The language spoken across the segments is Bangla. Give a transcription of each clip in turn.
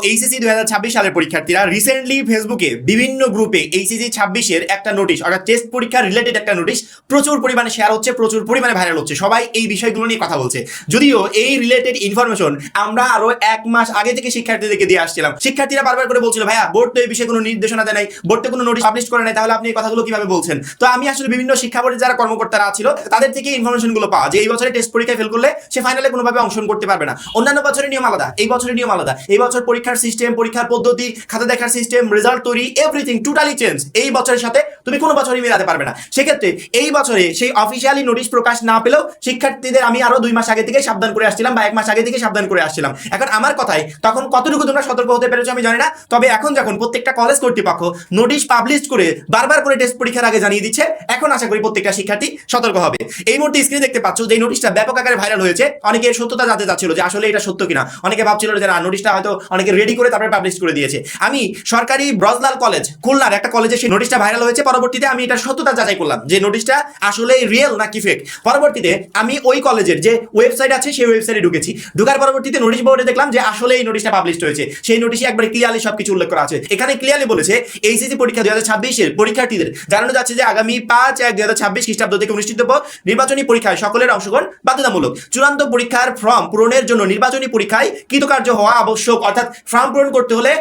এইচএসসি 2026 সালের পরীক্ষার্থীরা রিসেন্টলি ফেসবুকে বিভিন্ন গ্রুপে এইচএসসি 26-এর একটা নোটিশ অর্থাৎ টেস্ট পরীক্ষা রিলেটেড একটা নোটিশ প্রচুর পরিমাণে শেয়ার হচ্ছে, প্রচুর পরিমাণে ভাইরাল হচ্ছে। সবাই এই বিষয়গুলো নিয়ে কথা বলছে। যদিও এই রিলেটেড ইনফরমেশন আমরা আরো 1 মাস আগে থেকে শিক্ষার্থীদেরকে দিয়ে আসছিলাম। শিক্ষার্থীরা বারবার করে বলছিল, ভাইয়া বোর্ড তো এই বিষয়ে কোনো নির্দেশনা দেয় নাই, বোর্ড তো কোনো নোটিশ পাবলিশ করে নাই, তাহলে আপনি এই কথাগুলো কিভাবে বলছেন? তো আমি আসলে বিভিন্ন শিক্ষা বোর্ডের যারা কর্মকর্তারা ছিল তাদের থেকে ইনফরমেশনগুলো পাওয়া যে এই বছরে টেস্ট পরীক্ষায় ফেল করলে সে ফাইনালে কোনোভাবে অংশগ্রহণ করতে পারবে না। অন্যান্য বছরের নিয়ম আলাদা, এই বছরের নিয়ম আলাদা। এই বছর পরীক্ষার সিস্টেম, পরীক্ষার পদ্ধতি, খাতা দেখার সিস্টেম, রেজাল্ট তৈরি, এভরিথিং টোটালি চেঞ্জ। এই বছরের সাথে তুমি কোনো বছরই মেলাতে পারবে না। সেক্ষেত্রে এই বছরে সেই অফিসিয়ালি নোটিশ প্রকাশ না পেলেও শিক্ষার্থীদের আমি আরো 2 মাস আগে থেকে সাবধান করে আসছিলাম বা 1 মাস আগে থেকে সাবধান করে আসছিলাম। এখন আমার কথাই তখন কতটুকু তোমরা সতর্ক হতে পেরেছো আমি জানি না, তবে এখন যখন প্রত্যেকটা কলেজ কর্তৃপক্ষ নোটিশ পাবলিশ করে বারবার করে টেস্ট পরীক্ষার আগে জানিয়ে দিচ্ছে, এখন আশা করি প্রত্যেকটা শিক্ষার্থী সতর্ক হবে। এই মুহূর্তে স্ক্রিনে দেখতে পাচ্ছ যে নোটিশটা ব্যাপক আকারে ভাইরাল হয়েছে। অনেকে সত্যতা জানতে চাচ্ছিল যে আসলে এটা সত্য কিনা। অনেকে ভাবছিল যে না, নোটিশটা হয়তো অনেকে রেডি করে তারপরে পাবলিশ করে দিয়েছে। আমি সরকারি ব্রজলাল কলেজ খুলনার একটা কলেজে সেই নোটিশটা ভাইরাল হয়েছে। পরবর্তীতে আমি এটা সত্যতা যাচাই করলাম যে নোটিশটা আসলে রিয়েল নাকি ফেক। পরবর্তীতে আমি ওই কলেজের যে ওয়েবসাইট আছে সেই ওয়েবসাইটে ঢুকেছি। ঢুকার পরবর্তীতে নোটিশ বোর্ডে দেখলাম যে আসলে এই নোটিশটা পাবলিশ হয়েছে। সেই নোটিশে একবারে ক্লিয়ারলি সবকিছু উল্লেখ করা আছে। এখানে ক্লিয়ারলি বলেছে এইচএসসি পরীক্ষা 2026-এর পরীক্ষার্থীদের জানানো যাচ্ছে যে আগামী 5/1/2026 খ্রিস্টাব্দ থেকে অনুষ্ঠিতব্য নির্বাচনী পরীক্ষায় সকলের অংশগ্রহণ বাধ্যতামূলক। চূড়ান্ত পরীক্ষার ফর্ম পূরণের জন্য নির্বাচনী পরীক্ষায় কৃতকার্য হওয়া আবশ্যক। অর্থাৎ ফর্ম পূরণ করতে হলে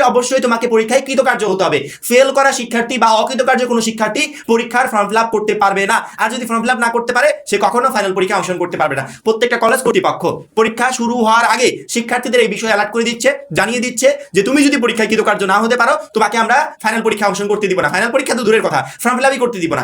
অবশ্যই তোমাকে পরীক্ষায় কৃতকার্য হতে হবে। ফেল করা শিক্ষার্থী বা অকৃতকার্য কোনো শিক্ষার্থী পরীক্ষার ফর্ম ফিল আপ করতে পারবে না। আর যদি ফর্ম ফিল আপ না করতে পারে সে কখনো ফাইনাল পরীক্ষা অংশগ্রহণ করতে পারবে না। প্রত্যেকটা কলেজ কর্তৃপক্ষ পরীক্ষা শুরু হওয়ার আগে শিক্ষার্থীদের এই বিষয়ে অ্যালার্ট করে দিচ্ছে, জানিয়ে দিচ্ছে যে তুমি যদি পরীক্ষায় কৃতকার্য না হতে পারো তোমাকে আমরা ফাইনাল পরীক্ষা অংশগ্রহণ করতে দিব না। ফাইনাল পরীক্ষা তো দূরের কথা, ফর্ম ফিল আপই করতে দিব না।